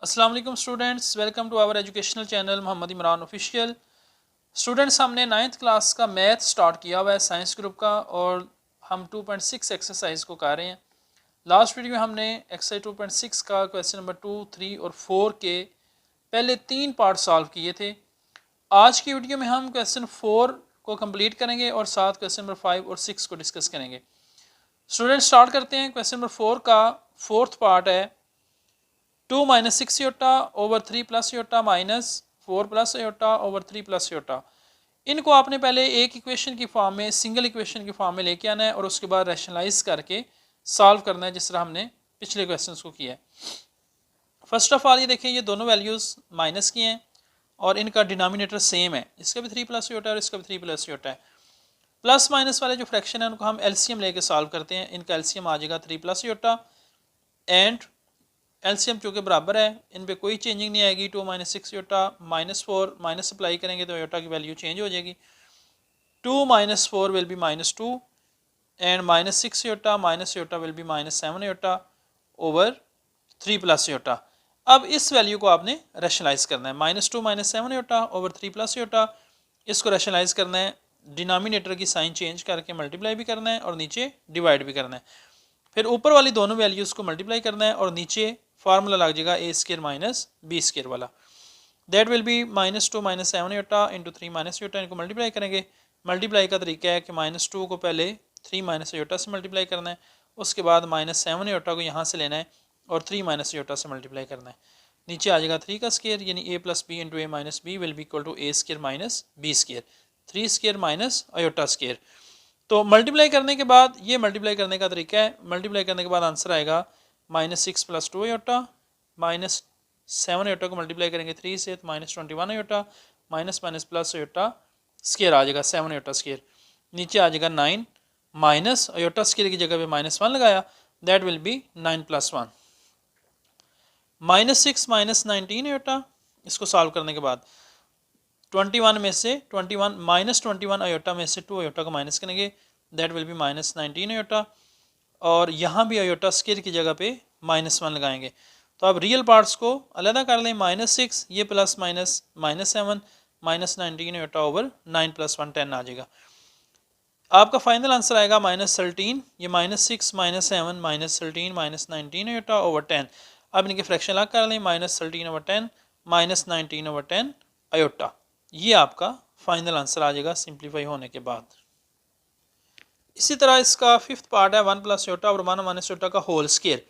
अस्सलाम वालेकुम students, welcome to our educational channel Mohammad Imran official. Students, हमने 9th क्लास का मैथ स्टार्ट किया हुआ है साइंस ग्रुप का और हम 2.6 एक्सरसाइज को कर रहे हैं। लास्ट वीडियो में हमने एक्सरसाइज 2.6 का क्वेश्चन नंबर 2, 3 और 4 के पहले 3 पार्ट सॉल्व किए थे। आज की वीडियो में हम क्वेश्चन 4 को कंप्लीट करेंगे और साथ क्वेश्चन नंबर 5 और 6 को डिस्कस करेंगे। स्टूडेंट स्टार्ट करते हैं। क्वेश्चन नंबर 4 का फोर्थ पार्ट है 2 minus 6 iota over 3 plus iota minus 4 plus iota over 3 plus iota. इनको आपने पहले एक इक्वेशन की फॉर्म में, सिंगल इक्वेशन की फॉर्म में लेके आना है और उसके बाद रैशनलाइज करके सॉल्व करना है, जिस तरह हमने पिछले क्वेश्चंस को किया है। फर्स्ट ऑफ ऑल ये देखें, ये दोनों वैल्यूज़ माइनस की हैं और इनका डिनोमिनेटर सेम है। इसका भी 3 प्लस योटा है और इसका भी 3 प्लस योटा है। प्लस माइनस वाले जो फ्रैक्शन है उनको हम एलसीएम लेके सॉल्व करते हैं। इनका एलसीएम आ जाएगा 3 प्लस योटा एंड एलसीएम चूँकि बराबर है, इन पे कोई चेंजिंग नहीं आएगी। 2 minus 6 iota minus 4 minus apply करेंगे तो योटा की वैल्यू चेंज हो जाएगी। 2 minus 4 will be minus 2 and minus 6 iota minus iota will be minus 7 iota over 3 plus iota. अब इस वैल्यू को आपने रैशनलाइज करना है। Minus 2 minus 7 iota over 3 plus iota, इसको रैशनलाइज करना है। डिनोमिनेटर की साइन चेंज करके मल्टीप्लाई भी करना है और नीचे डिवाइड भी करना है। फिर ऊपर वाली दोनों वैल्यूज़ को मल्टीप्लाई करना है और नीचे फार्मूला लग जाएगा A square minus B square वाला। That will be minus 2 minus 7 iota into 3 minus iota. इनको मल्टीप्लाई करेंगे। मल्टीप्लाई का तरीका है कि माइनस 2 को पहले 3 माइनस योटा से मल्टीप्लाई करना है, उसके बाद माइनस 7 योटा को यहाँ से लेना है और 3 माइनस योटा से मल्टीप्लाई करना है। नीचे आ जाएगा 3 का स्केयर, यानी A plus B into A minus B will be equal to A square minus B square. 3 square minus iota square. तो मल्टीप्लाई करने के बाद, ये मल्टीप्लाई करने का तरीका है, मल्टीप्लाई करने के बाद आंसर आएगा minus 6 plus 2 iota minus 7 iota को मल्टीप्लाई करेंगे 3 से तो minus 21 iota minus minus plus iota square आ जाएगा 7 योटा स्केयर। नीचे आ जाएगा 9 माइनस योटा स्केयर की जगह पे माइनस 1 लगाया, that will be 9 plus 1। Minus 6 minus 19 iota, इसको सॉल्व करने के बाद 21 में से 21 माइनस 21 अयोटा में से 2 अयोटा को माइनस करेंगे, that will be minus 19 iota. और यहाँ भी अयोटा स्केयर की जगह पे माइनस 1 लगाएंगे। तो अब रियल पार्ट्स को अलग कर लें। माइनस 6 ये plus minus minus 7 minus 19 iota over 9 plus 1 10 आ जाएगा। आपका फाइनल आंसर आएगा माइनस 13, ये minus 6 minus 7 minus 13 minus 19 iota over 10। अब इनके फ्रैक्शन अलग कर लें। Minus 13 over 10 minus 19 over 10 iota. ये आपका फाइनल आंसर आ जाएगा सिंप्लीफाई होने के बाद। इसी तरह इसका फिफ्थ पार्ट है 1 प्लस योटा और 1 माइनस योटा का होल स्केयर।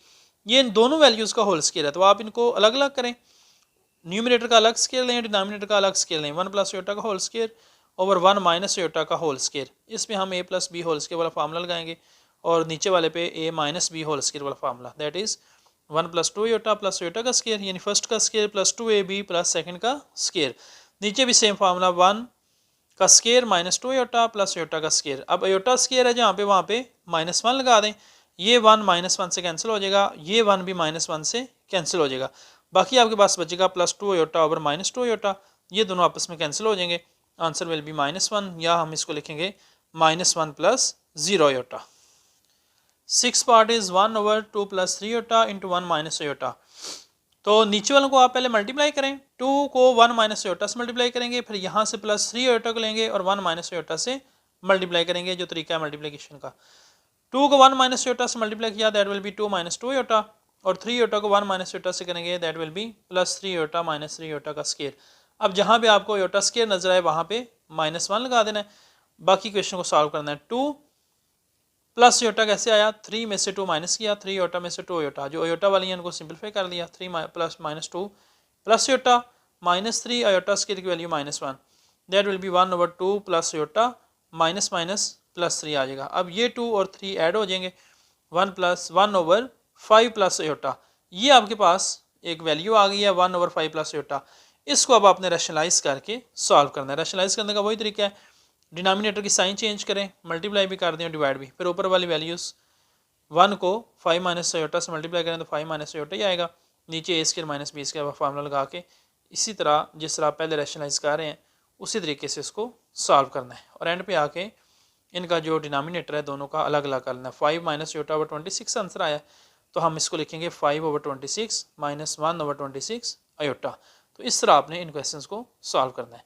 ये इन दोनों वैल्यूज़ का होल स्केयर है, तो आप इनको अलग अलग करें। न्यूमरेटर का अलग स्केयर लें, डिनोमिनेटर का अलग स्केयर लें। 1 प्लस योटा का whole square over 1 minus iota का होल स्केयर। इसमें हम A plus B whole square वाला फार्मूला लगाएंगे और नीचे वाले पे A minus B whole square वाला formula, that is 1 plus 2 iota plus iota का स्केयर, यानी फर्स्ट का square plus 2ab plus second का स्केयर। नीचे भी सेम फार्मूला 1 का square minus 2 iota plus iota का स्केयर। अब अयोटा स्केयर है जहाँ पे, वहाँ पे माइनस 1 लगा दें। ये 1 माइनस 1 से कैंसिल हो जाएगा, ये 1 भी माइनस 1 से कैंसिल हो जाएगा। बाकी आपके पास बचेगा plus 2 iota over minus 2 iota. ये दोनों आपस में कैंसिल हो जाएंगे। आंसर विल बी माइनस 1, या हम इसको लिखेंगे minus 1 plus 0 iota. Six part is 1 over 2 plus 3 iota into 1 minus iota. तो नीचे वालों को आप पहले मल्टीप्लाई करें। 2 को 1 माइनस योटा से मल्टीप्लाई करेंगे, फिर यहाँ से प्लस 3 योटा को लेंगे और 1 माइनस योटा से मल्टीप्लाई करेंगे, जो तरीका है मल्टीप्लिकेशन का। 2 को 1 माइनस योटा से मल्टीप्लाई किया, that will be 2 minus 2 iota, और 3 योटा को 1 माइनस योटा से करेंगे, that will be plus 3 iota minus 3 iota का स्केयर। अब जहाँ पे आपको योटा स्केयर नजर आए वहाँ पे माइनस 1 लगा देना है। बाकी क्वेश्चन को सॉल्व करना है। 2 प्लस योटा कैसे आया, 3 में से 2 माइनस किया, 3 योटा में से 2 योटा, जो योटा वाली है उनको सिंपलीफाई कर लिया। 3 plus minus 2 plus iota minus 3 iota square की value minus 1, that will be 1 over 2 plus iota minus minus plus 3 आ जाएगा। अब ये 2 और 3 ऐड हो जाएंगे, 1 प्लस 1 ओवर 5 प्लस योटा। ये आपके पास एक वैल्यू आ गई है 1 ओवर 5 प्लस योटा। इसको अब आपने रैशनलाइज करके सॉल्व करना है। रैशनलाइज करने का वही तरीका है, डिनोमिनेटर की साइन चेंज करें, मल्टीप्लाई भी कर दें और डिवाइड भी। फिर ऊपर वाली वैल्यूज़ 1 को 5 माइनस योटा से मल्टीप्लाई करें तो 5 माइनस योटा ही आएगा। नीचे A square minus B square formula लगा के इसी तरह जिस तरह आप पहले रैशनलाइज कर रहे हैं उसी तरीके से इसको सॉल्व करना है। और एंड पे आके इनका जो डिनोमिनेटर है दोनों का अलग अलग करना है। 5 माइनस योटा ओवर 26 आंसर आया, तो हम इसको लिखेंगे 5/26 माइनस 1/26 अयोटा। तो इस तरह आपने इन क्वेश्चन को सॉल्व करना है।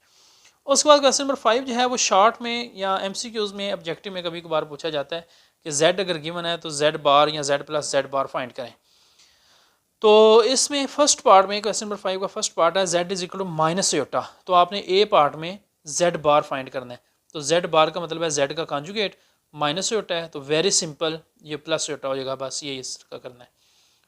उसके बाद क्वेश्चन नंबर 5 जो है वो शॉर्ट में या MCQs में ऑब्जेक्टिव में कभी कभार पूछा जाता है कि Z अगर गिवन है तो Z बार या Z plus Z bar find करें। तो इसमें फर्स्ट पार्ट में क्वेश्चन नंबर 5 का फर्स्ट पार्ट है Z is equal to minus iota. तो आपने ए पार्ट में Z बार फाइंड करना है। तो Z बार का मतलब है Z का कॉन्जुगेट माइनस अयोटा है, तो वेरी सिंपल ये प्लस अयोटा हो जाएगा, बस ये इसका करना है।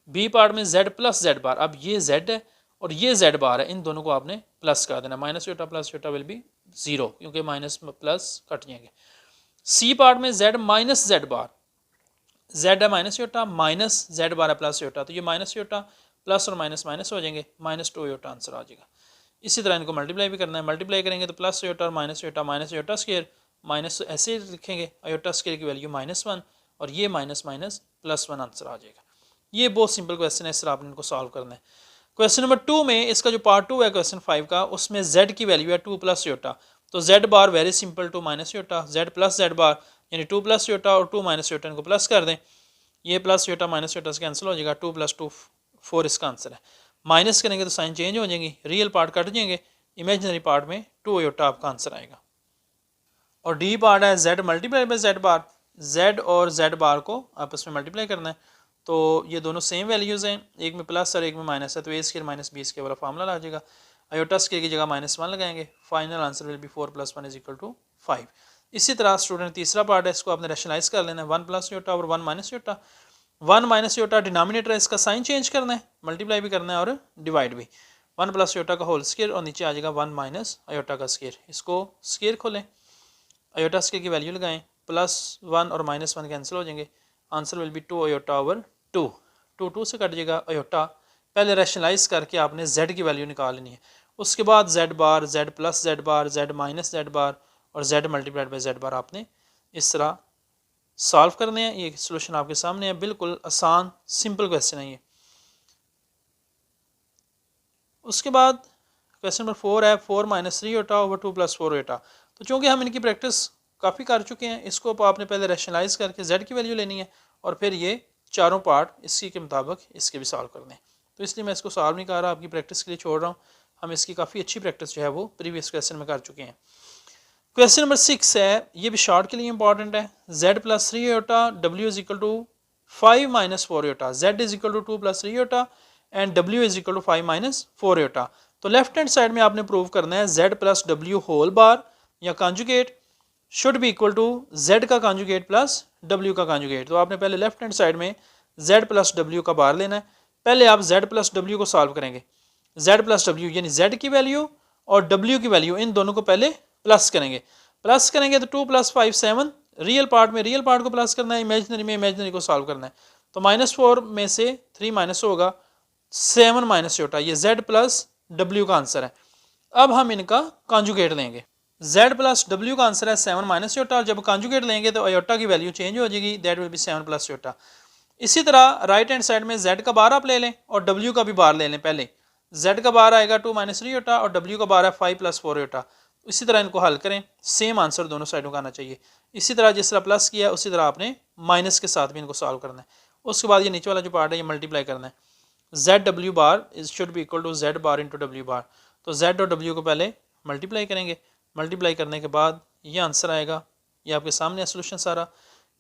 बी पार्ट में Z प्लस Z बार, अब ये Z है और ये Z बार है, इन दोनों को आपने प्लस कर देना। Minus iota plus iota will be 0 क्योंकि माइनस प्लस कट जाएंगे। सी पार्ट में Z माइनस Z बार, Z है माइनस अयोटा माइनस Z बार है प्लस अयोटा, तो ये माइनस अयोटा प्लस और माइनस माइनस हो जाएंगे, -2 अयोटा आंसर आ जाएगा। इसी तरह इनको मल्टीप्लाई भी करना है, मल्टीप्लाई करेंगे तो प्लस अयोटा और माइनस अयोटा स्क्वायर, माइनस ऐसे लिखेंगे अयोटा स्क्वायर की वैल्यू -1 और ये माइनस माइनस +1 आंसर आ जाएगा। ये बहुत सिंपल क्वेश्चन है, इस तरह आपने इनको सॉल्व करना है। क्वेश्चन नंबर 2 में इसका जो पार्ट 2 है क्वेश्चन 5 का, उसमें Z की वैल्यू है 2 प्लस अयोटा। तो Z bar very simple 2 minus iota, Z plus Z bar यानी 2 प्लस अयोटा और 2 माइनस अयोटा इनको प्लस कर दें, ये प्लस अयोटा माइनस अयोटा से कैंसिल हो जाएगा, 2 + 2 4 इसका आंसर है। माइनस करेंगे तो साइन चेंज हो जाएंगी, रियल पार्ट कट जाएंगे, इमेजिनरी पार्ट में 2 अयोटा आपका आंसर आएगा। और डी पार्ट है Z multiply by Z bar, Z और Z बार को आपस में मल्टीप्लाई करना है। तो ये दोनों सेम वैल्यूज़ हैं, एक में प्लस और एक में माइनस है, तो ए स्क्वायर माइनस बी स्क्वायर वाला फार्मूला लग जाएगा। अयोटा स्क्वायर की जगह -1 लगाएंगे, फाइनल आंसर विल बी 4 + 1 = 5। इसी तरह स्टूडेंट तीसरा पार्ट है, इसको आपने रैशनलाइज कर लेना है, 1 प्लस अयोटा और 1 minus aorta. 1 minus aorta denominator है, इसका साइन चेंज करना है, मल्टीप्लाई भी करना है और डिवाइड भी। 1 प्लस अयोटा का होल स्क्वायर और नीचे आ जाएगा 1 माइनस अयोटा का स्क्वायर। इसको स्क्वायर खोलें, अयोटा स्क्वायर की वैल्यू लगाएं, +1 और -1 कैंसिल हो जाएंगे, answer will be 2 iota over 2। 2 से कट जाएगा अयोटा। पहले रैशनलाइज करके आपने Z की वैल्यू निकाल लेनी है, उसके बाद Z बार, Z प्लस Z बार, Z माइनस Z बार और Z मल्टीप्लाइड बाय Z बार आपने इस तरह सॉल्व करने हैं। ये सोल्यूशन आपके सामने है, बिल्कुल आसान सिंपल क्वेश्चन है ये। उसके बाद क्वेश्चन नंबर 4 है 4 - 3 अयोटा ओवर 2 + 4 अयोटा। तो चूँकि हम इनकी प्रैक्टिस काफ़ी कर चुके हैं, इसको आपने पहले रैशनलाइज करके Z की वैल्यू लेनी है और फिर ये चारों पार्ट इसी के मुताबिक इसके भी सॉल्व करने हैं। तो इसलिए मैं इसको सॉल्व नहीं कर रहा, आपकी प्रैक्टिस के लिए छोड़ रहा हूँ। हम इसकी काफ़ी अच्छी प्रैक्टिस जो है वो प्रीवियस क्वेश्चन में कर चुके हैं। क्वेश्चन नंबर 6 है, ये भी शॉर्ट के लिए इंपॉर्टेंट है। Z + 3 iota, W = 5 - 4 iota, Z = 2 + 3 iota and W = 5 - 4 iota. तो लेफ्ट हैंड साइड में आपने प्रूव करना है Z + W होल बार या conjugate should be equal to Z का कॉन्जुगेट प्लस W का कॉन्जुगेट। तो आपने पहले लेफ्ट हैंड साइड में Z + W का बार लेना है। पहले आप Z + W को सॉल्व करेंगे, Z + W यानी Z की वैल्यू और W की वैल्यू, इन दोनों को पहले प्लस करेंगे। प्लस करेंगे तो 2 + 5 7, रियल पार्ट में रियल पार्ट को प्लस करना है, इमेजिनरी में इमेजिनरी को सॉल्व करना है। तो -4 में से 3 माइनस होगा, 7 माइनस अयोटा, ये Z + W का आंसर है। अब हम इनका कॉन्जुगेट लेंगे, Z + W का आंसर है 7 माइनस अयोटा, और जब कॉन्जुगेट लेंगे तो अयोटा की वैल्यू चेंज हो जाएगी, दैट विल बी 7 + अयोटा। इसी तरह राइट हैंड साइड में Z का बार आप ले लें और W का भी बार ले लें। पहले Z का बार आएगा 2 - 3 अयोटा और W का बार है 5 + 4 अयोटा। इसी तरह इनको हल करें, सेम आंसर दोनों साइडों का आना चाहिए। इसी तरह जिस तरह प्लस किया उसी तरह आपने माइनस के साथ भी इनको सॉल्व करना है। उसके बाद ये नीचे वाला जो पार्ट है ये मल्टीप्लाई करना है, ZW bar should be equal to Z bar × W bar. तो Z और W को पहले मल्टीप्लाई करेंगे, मल्टीप्लाई करने के बाद ये आंसर आएगा। ये आपके सामने है सोल्यूशन सारा।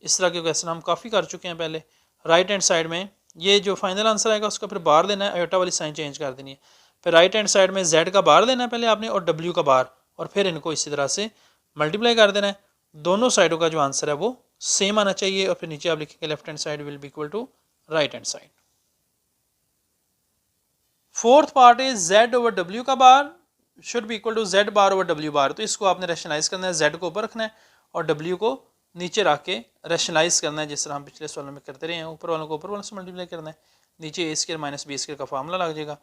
इस तरह के क्वेश्चन हम काफ़ी कर चुके हैं पहले। राइट हैंड साइड में ये जो फाइनल आंसर आएगा उसका फिर बार लेना है, अयोटा वाली साइन चेंज कर देनी है। फिर राइट हैंड साइड में Z का बार लेना है पहले आपने और W का बार, और फिर इनको इसी तरह से मल्टीप्लाई कर देना है। दोनों साइडों का जो आंसर है वो सेम आना चाहिए, और फिर नीचे आप लिखेंगे left hand side will be equal to right hand side. Fourth part is Z over W का bar should be equal to Z bar over W bar. तो इसको आपने रैशनलाइज करना है, Z को ऊपर रखना है और W को नीचे रख के रैशनलाइज करना है, जिस तरह हम पिछले सवालों में करते रहे हैं। ऊपर वालों को ऊपर वालों से मल्टीप्लाई करना है, नीचे A² - B² का फार्मूला लग जाएगा।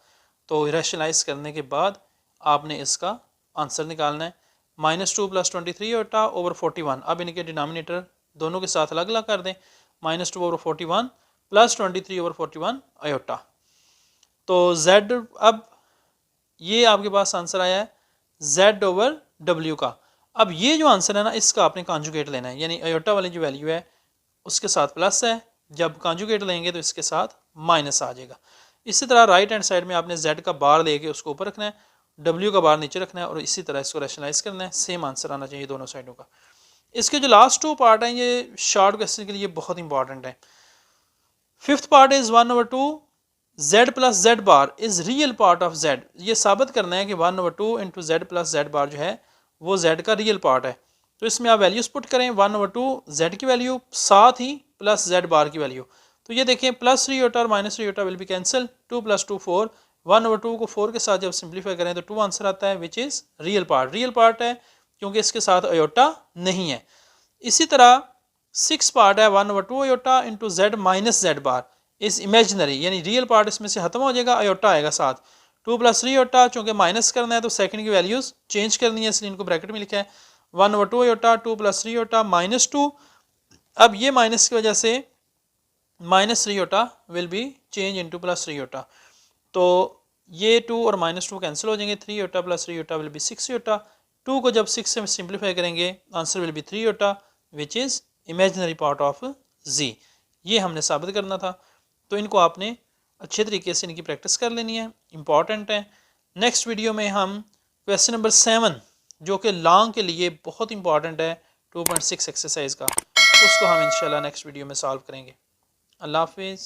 तो रैशनलाइज करने के बाद आपने इसका आंसर निकालना है, -2 + 23 अयोटा ओवर 41। अब इनके डिनोमिनेटर दोनों के साथ अलग अलग कर दें, -2 ओवर 41 + 23 ओवर 41 अयोटा। तो Z, अब ये आपके पास आंसर आया है Z ओवर W का। अब ये जो आंसर है ना, इसका आपने कॉन्जुगेट लेना है, यानी अयोटा वाली जो वैल्यू है उसके साथ प्लस है, जब कॉन्जुगेट लेंगे तो इसके साथ माइनस आ जाएगा। इसी तरह राइट हैंड साइड में आपने z का बार लेके उसको ऊपर रखना है, w का बार नीचे रखना है और इसी तरह इसको रैशनलाइज करना है। सेम आंसर आना चाहिए दोनों साइडों का। इसके जो लास्ट 2 पार्ट हैं ये शॉर्ट क्वेश्चन के लिए बहुत इंपॉर्टेंट है। Fifth part is 1/2 z plus z bar is real part of z। ये साबित करना है कि 1/2 इंटू z प्लस z बार जो है वो z का रियल पार्ट है। तो इसमें आप वैल्यूज पुट करें, 1/2 z की वैल्यू साथ ही प्लस z बार की वैल्यू। तो ये देखें प्लस 3 योटा और minus 3 iota will be cancel, 2 + 2 4, 1/2 को 4 के साथ जब सिंप्लीफाई करें तो 2 आंसर आता है which is real part. Real part है क्योंकि इसके साथ अयोटा नहीं है। इसी तरह 6 पार्ट है 1/2 iota into z minus z bar is imaginary, यानी रियल पार्ट इसमें से खत्म हो जाएगा, अयोटा आएगा साथ। 2 + 3 अयोटा, चूँकि माइनस करना है तो सेकंड की वैल्यूज़ चेंज करनी है इसलिए इनको ब्रैकेट में लिखा है। 1/2 अयोटा, 2 + 3 अयोटा, -2। अब ये माइनस की वजह से -3 iota will be change into +3 iota. तो ये 2 और -2 कैंसिल हो जाएंगे, 3 iota + 3 iota will be 6 iota. 2 को जब 6 से सिंप्लीफाई करेंगे answer will be 3 iota which is imaginary part of z। ये हमने साबित करना था। तो इनको आपने अच्छे तरीके से इनकी प्रैक्टिस कर लेनी है, इंपॉर्टेंट है। नेक्स्ट वीडियो में हम क्वेश्चन नंबर 7 जो कि लॉन्ग के लिए बहुत इंपॉर्टेंट है 2.6 एक्सरसाइज का, उसको हम इंशाल्लाह नेक्स्ट वीडियो में सॉल्व करेंगे। अल्लाह हाफिज़।